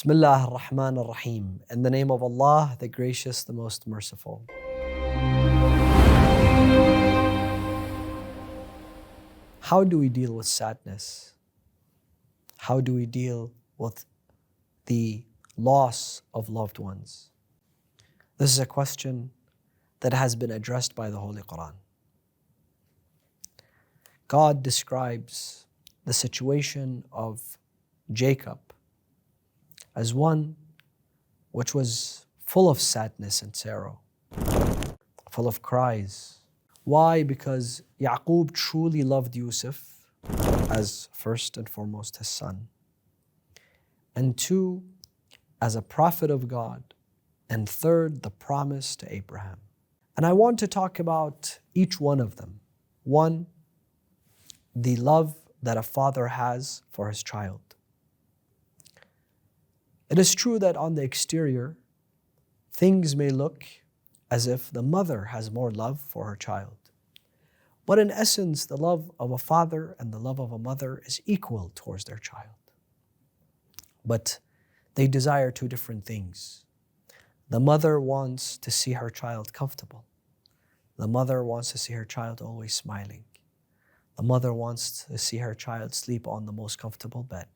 Bismillah ar-Rahman ar-Rahim. In the name of Allah, the Gracious, the Most Merciful. How do we deal with sadness? How do we deal with the loss of loved ones? This is a question that has been addressed by the Holy Quran. God describes the situation of Jacob as one which was full of sadness and sorrow, full of cries. Why? Because Yaqub truly loved Yusuf as first and foremost his son, and two, as a prophet of God, and third, the promise to Abraham. And I want to talk about each one of them. One, the love that a father has for his child. It is true that on the exterior, things may look as if the mother has more love for her child. But in essence, the love of a father and the love of a mother is equal towards their child. But they desire two different things. The mother wants to see her child comfortable. The mother wants to see her child always smiling. The mother wants to see her child sleep on the most comfortable bed.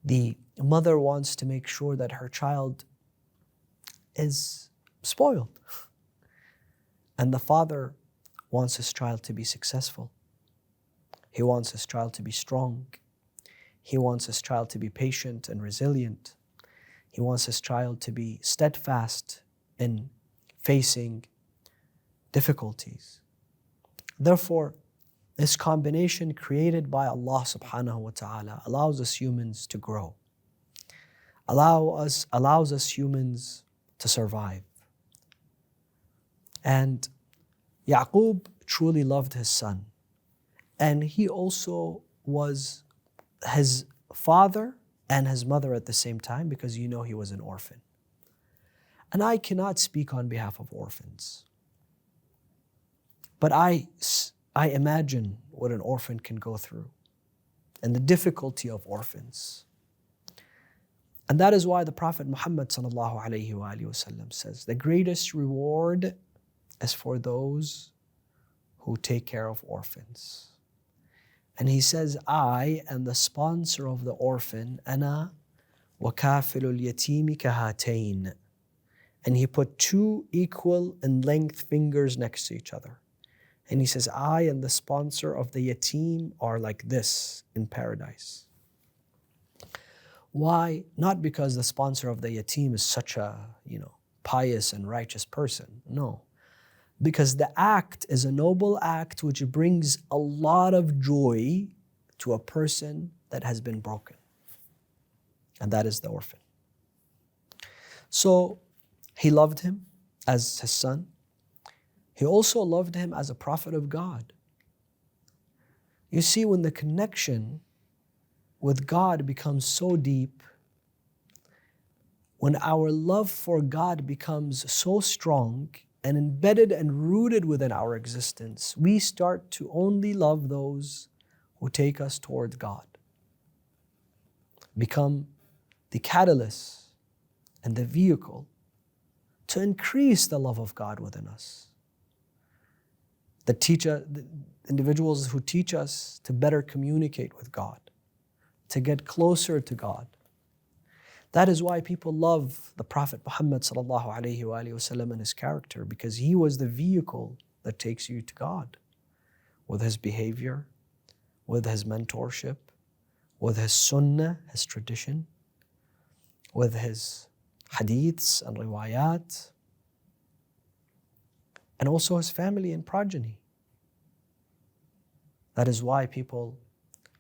The mother wants to make sure that her child is spoiled. And the father wants his child to be successful. He wants his child to be strong. He wants his child to be patient and resilient. He wants his child to be steadfast in facing difficulties. Therefore, this combination created by Allah subhanahu wa ta'ala allows us humans to grow, allows us humans to survive. And Yaqub truly loved his son, and he also was his father and his mother at the same time, because he was an orphan. And I cannot speak on behalf of orphans, but I imagine what an orphan can go through and the difficulty of orphans. And that is why the Prophet Muhammad sallallahu alayhi wa sallam says, the greatest reward is for those who take care of orphans. And he says, I am the sponsor of the orphan, ana wa kafilul yatimi kahatayn. And he put two equal in length fingers next to each other. And he says, I and the sponsor of the yatim are like this in paradise. Why? Not because the sponsor of the yatim is such a, pious and righteous person. No. Because the act is a noble act which brings a lot of joy to a person that has been broken. And that is the orphan. So he loved him as his son. He also loved him as a prophet of God. You see, when the connection with God becomes so deep, when our love for God becomes so strong and embedded and rooted within our existence, we start to only love those who take us toward God, become the catalyst and the vehicle to increase the love of God within us. The individuals who teach us to better communicate with God, to get closer to God. That is why people love the Prophet Muhammad sallallahu alayhi wa sallam and his character, because he was the vehicle that takes you to God with his behavior, with his mentorship, with his sunnah, his tradition, with his hadiths and riwayat, and also his family and progeny. That is why people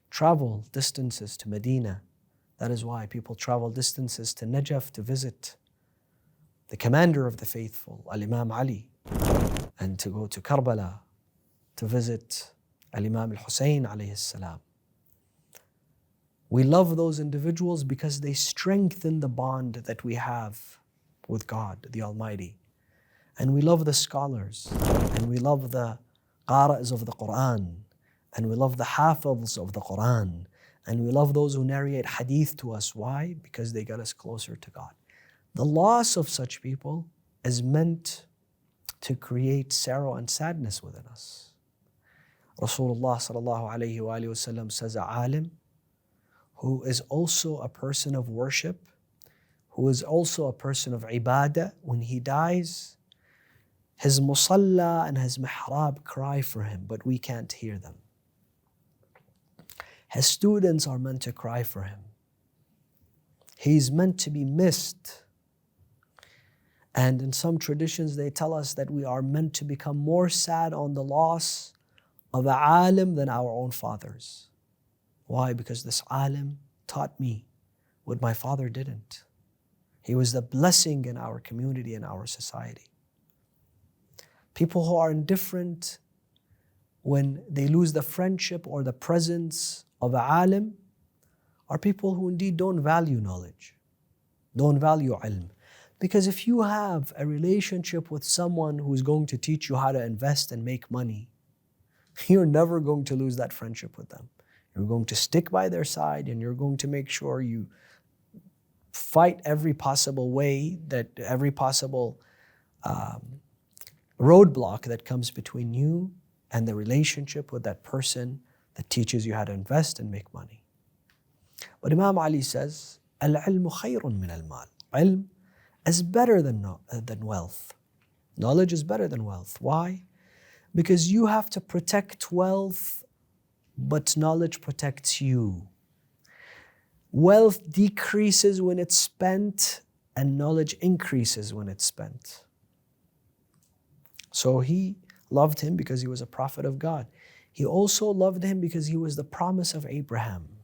travel distances to Medina. That is why people travel distances to Najaf to visit the commander of the faithful, Al-Imam Ali, and to go to Karbala to visit Al-Imam Al-Hussein alayhi salam. We love those individuals because they strengthen the bond that we have with God, the Almighty. And we love the scholars, and we love the qari'as of the Quran, and we love the hafiz of the Quran, And we love those who narrate hadith to us. Why? Because they get us closer to God. The loss of such people is meant to create sorrow and sadness within us. Rasulullah sallallahu alayhi wa sallam says, a alim who is also a person of worship, who is also a person of ibadah, when he dies, his musalla and his mihrab cry for him, but we can't hear them. His students are meant to cry for him. He's meant to be missed. And in some traditions, they tell us that we are meant to become more sad on the loss of a alim than our own fathers. Why? Because this alim taught me what my father didn't. He was the blessing in our community and our society. People who are indifferent when they lose the friendship or the presence of a alim are people who indeed don't value knowledge, don't value ilm. Because if you have a relationship with someone who's going to teach you how to invest and make money, you're never going to lose that friendship with them. You're going to stick by their side and you're going to make sure you fight every possible way, that every possible roadblock that comes between you and the relationship with that person that teaches you how to invest and make money. But Imam Ali says, al-ilmu khayrun min al-mal. Ilm is better than wealth. Knowledge is better than wealth. Why? Because you have to protect wealth, but knowledge protects you. Wealth decreases when it's spent, and knowledge increases when it's spent. So he loved him because he was a prophet of God. He also loved him because he was the promise of Abraham,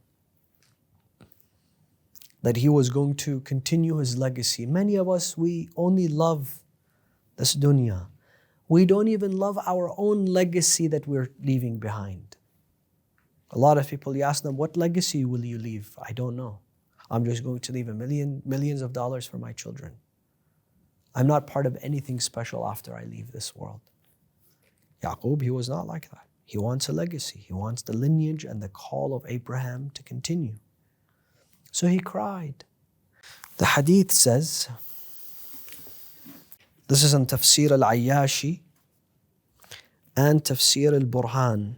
that he was going to continue his legacy. Many of us, we only love this dunya. We don't even love our own legacy that we're leaving behind. A lot of people, you ask them, what legacy will you leave? I don't know. I'm just going to leave millions of dollars for my children. I'm not part of anything special after I leave this world. Yaqub, he was not like that. He wants a legacy. He wants the lineage and the call of Abraham to continue. So he cried. The hadith says, this is in Tafsir al-Ayyashi and Tafsir al-Burhan,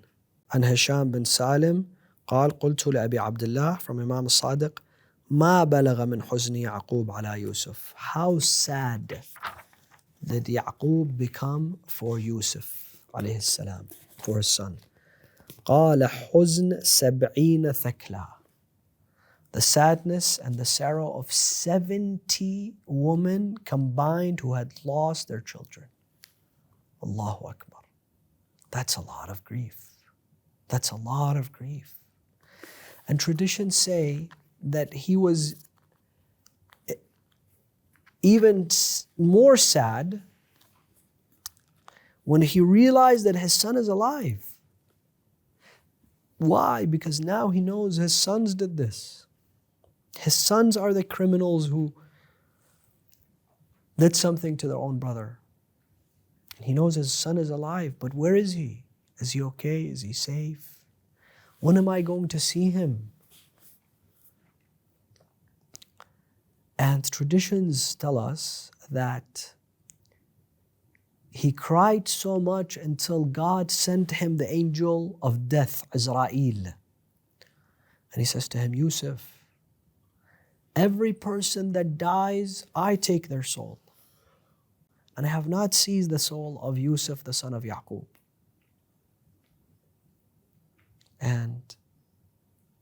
عن هشام بن سالم قال قلت لأبي عبد الله from Imam al-Sadiq ما بلغ من حزن يعقوب على يوسف. How sad did Yaqub become for Yusuf عليه السلام, for his son. قال حزن 70 ثكلى. The sadness and the sorrow of 70 women combined who had lost their children. Allahu Akbar. That's a lot of grief. That's a lot of grief. And traditions say that he was even more sad when he realized that his son is alive. Why? Because now he knows his sons did this. His sons are the criminals who did something to their own brother. And he knows his son is alive, but where is he? Is he okay? Is he safe? When am I going to see him? And traditions tell us that he cried so much until God sent him the angel of death, Israel. And he says to him, Yusuf, every person that dies, I take their soul. And I have not seized the soul of Yusuf, the son of Yaqub. And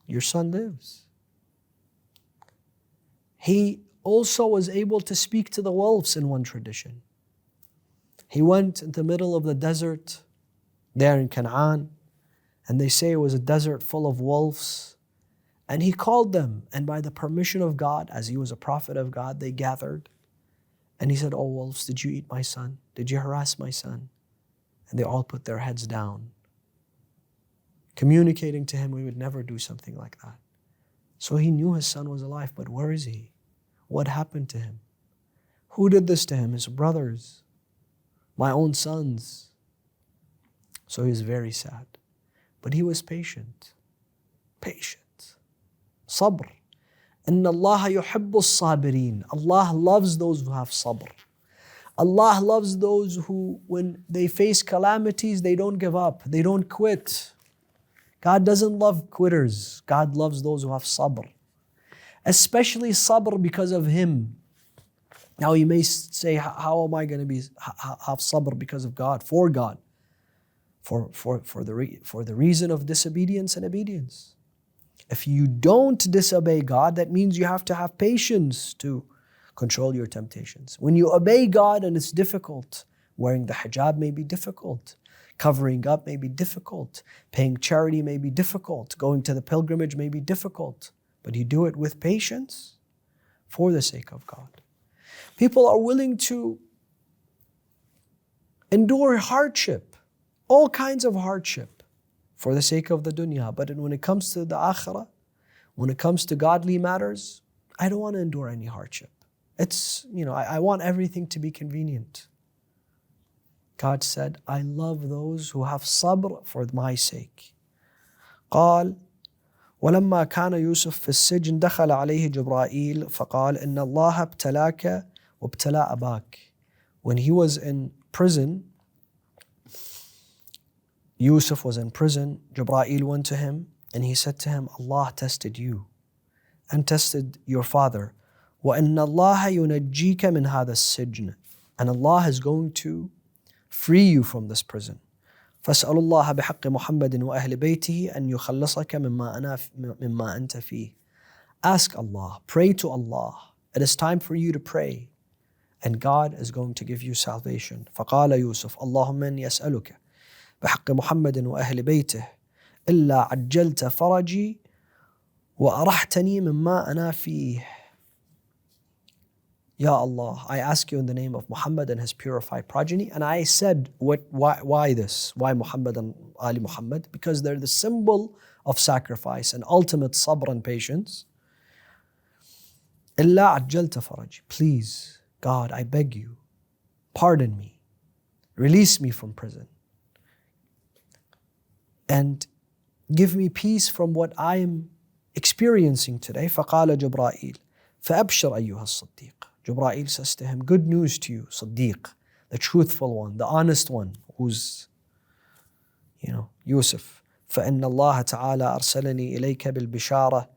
your son lives. He also was able to speak to the wolves in one tradition. He went in the middle of the desert there in Canaan, and they say it was a desert full of wolves. And he called them, and by the permission of God, as he was a prophet of God, they gathered. And he said, "Oh wolves, did you eat my son? Did you harass my son?" And they all put their heads down, communicating to him, we would never do something like that. So he knew his son was alive, but where is he? What happened to him? Who did this to him? His brothers, my own sons. So he was very sad. But he was patient. Patient. Sabr. Inna Allah yuhibbu sabirin. Allah loves those who have sabr. Allah loves those who, when they face calamities, they don't give up, they don't quit. God doesn't love quitters. God loves those who have sabr. Especially sabr because of Him. Now you may say, how am I going to have sabr because of God, for God? For the reason of disobedience and obedience. If you don't disobey God, that means you have to have patience to control your temptations. When you obey God and it's difficult, wearing the hijab may be difficult, covering up may be difficult, paying charity may be difficult, going to the pilgrimage may be difficult, but you do it with patience for the sake of God. People are willing to endure hardship, all kinds of hardship, for the sake of the dunya. But when it comes to the akhirah, when it comes to godly matters, I don't want to endure any hardship. I want everything to be convenient. God said, I love those who have sabr for my sake. قال ولما كان يوسف في السجن دخل عليه جبرائيل فقال إن الله ابتلاك وابتلى أباك. When he was in prison, Yusuf was in prison, Jibreel went to him and he said to him, Allah tested you and tested your father. وَإِنَّ اللَّهَ يُنَجِّيكَ مِنْ هَذَا السِّجْنِ. And Allah is going to free you from this prison. فَاسْأَلُ اللَّهَ بِحَقِّ مُحَمَّدٍ وَأَهْلِ بَيْتِهِ أَنْ يُخَلِّصَكَ مِمَّا أَنْتَ فِيهِ. Ask Allah, pray to Allah. It is time for you to pray. And God is going to give you salvation. فَقَالَ يُوسُف اللهم إني أسألك بحق محمد وأهل بيته إلا عجلت فرجي وأرحتني مما أنا فيه. Ya Allah, I ask you in the name of Muhammad and his purified progeny. And I said, why this? Why Muhammad and Ali Muhammad? Because they're the symbol of sacrifice and ultimate sabr and patience. إلا عجلت فرجي. Please, God, I beg you, pardon me, release me from prison, and give me peace from what I am experiencing today. فقال جبرائيل فأبشر أيها الصديق. Jibreel says to him, good news to you, Siddiq, the truthful one, the honest one, who's, Yusuf. فإن الله تعالى أرسلني إليك بالبشارة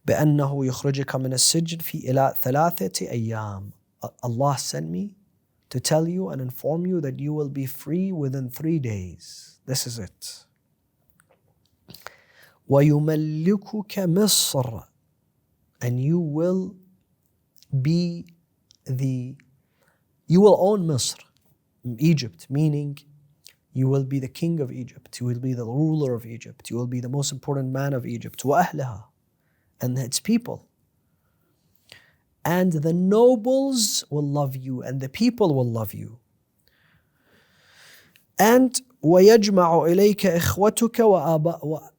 بأنه يخرجك من السجن في إلى 3 أيام. Allah sent me to tell you and inform you that you will be free within 3 days. This is it. وَيُمَلِّكُكَ مِصْرَ. And you will own Misr, Egypt, meaning you will be the king of Egypt, you will be the ruler of Egypt, you will be the most important man of Egypt, وَأَهْلِهَا, and its people. And the nobles will love you, and the people will love you. And وَيَجْمَعُ إِلَيْكَ إِخْوَتُكَ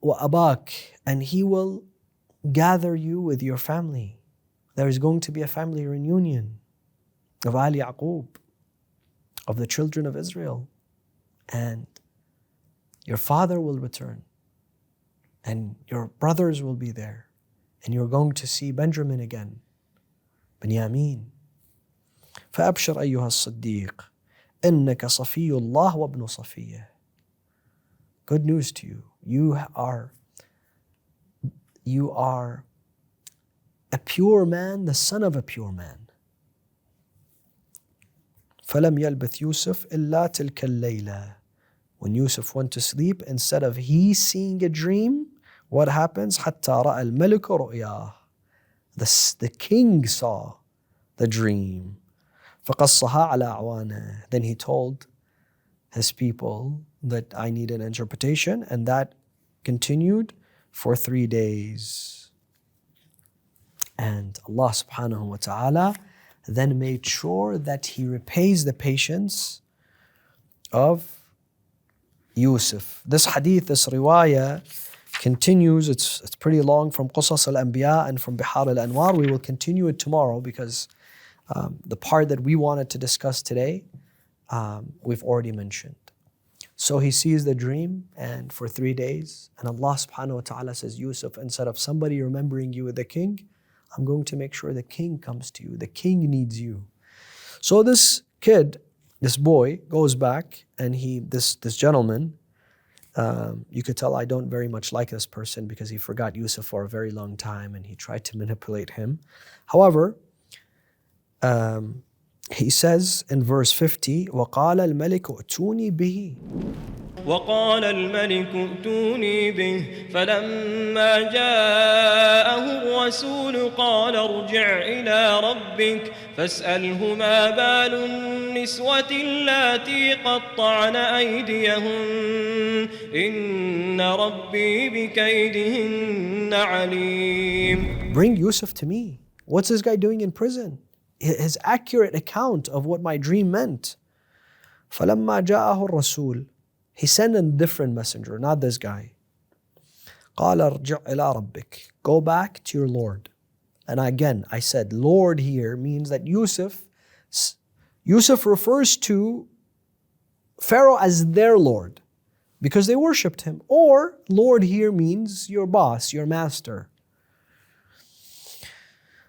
وَأَبَاكَ, and he will gather you with your family. There is going to be a family reunion of Ali Yaqub, of the children of Israel. And your father will return. And your brothers will be there. And you're going to see Benjamin again. Benyamin. فأبشر أيها الصديق إنك صفي الله وابن صفيه. Good news to you. You are a pure man, the son of a pure man. فلم يلبث يوسف إلا تلك الليلة. When Yusuf went to sleep, instead of he seeing a dream, what happens? حتى رأى الملك رؤياه. The king saw the dream. فقصها على أعوانه. Then he told his people that I need an interpretation, and that continued for 3 days. And Allah subhanahu wa ta'ala then made sure that He repays the patience of Yusuf. This hadith, this riwayah continues. It's pretty long, from Qasas al-Anbiya and from Bihar al-Anwar. We will continue it tomorrow because the part that we wanted to discuss today, we've already mentioned. So he sees the dream, and for 3 days, and Allah subhanahu wa ta'ala says, Yusuf, instead of somebody remembering you with the king, I'm going to make sure the king comes to you. The king needs you. So this kid, this boy, goes back, and this gentleman, you could tell I don't very much like this person because he forgot Yusuf for a very long time and he tried to manipulate him. However, he says in verse 50, وَقَالَ الْمَلِكُ ائْتُونِي بِهِ وقال الملك ائتوني به فلما جاءه الرسول قال ارجع إلى ربك فاسأله ما بال النسوة اللاتي قطعن أيديهن إن ربي بكيدهن عليم. Bring Yusuf to me. What's this guy doing in prison? His accurate account of what my dream meant. فلما جاءه الرسول, he sent a different messenger, not this guy. قال ارجع إلى ربك. Go back to your Lord. And again, I said Lord here means that Yusuf refers to Pharaoh as their Lord because they worshipped him. Or Lord here means your boss, your master.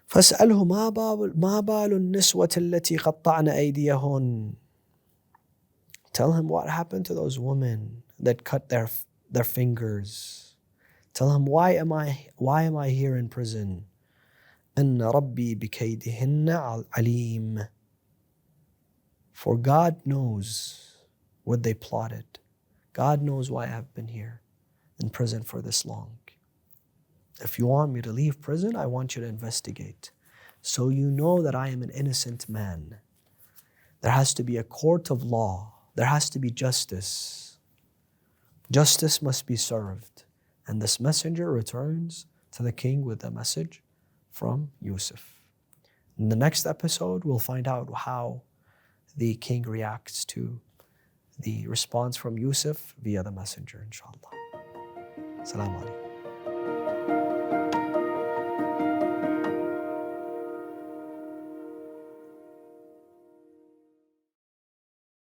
فاسأله ما بال النسوة التي قطعن أيديهن. Tell him what happened to those women that cut their fingers. Tell him why am I here in prison? إن ربي بكيدهن عليم. For God knows what they plotted. God knows why I have been here in prison for this long. If you want me to leave prison, I want you to investigate. So you know that I am an innocent man. There has to be a court of law. There has to be justice. Justice must be served. And this messenger returns to the king with a message from Yusuf. In the next episode, we'll find out how the king reacts to the response from Yusuf via the messenger, inshallah. Assalamu alaikum.